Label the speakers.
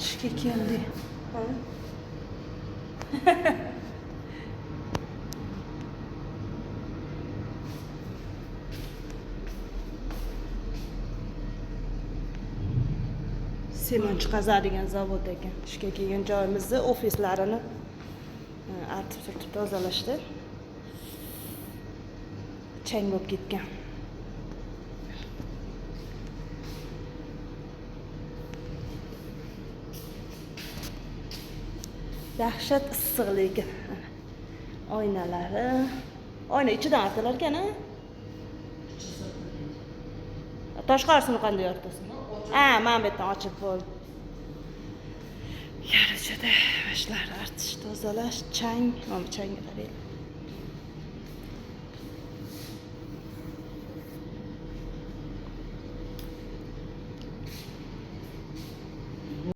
Speaker 1: ishga keldi. Sement chiqazadigan zavod ekan. Ishga kelgan joyimizni, ofislarini artib surtib tozalashdi. Chang bo'lib ketgan. Dahshat issiq lekin. Oynalari. Oyna ichidan artilar ekan-a? Tashqarisini qanday artasan? Men bu yerdan ochib bo'ldi. Yarachada ishlar artish, tozalash, chang, mana changga qarang.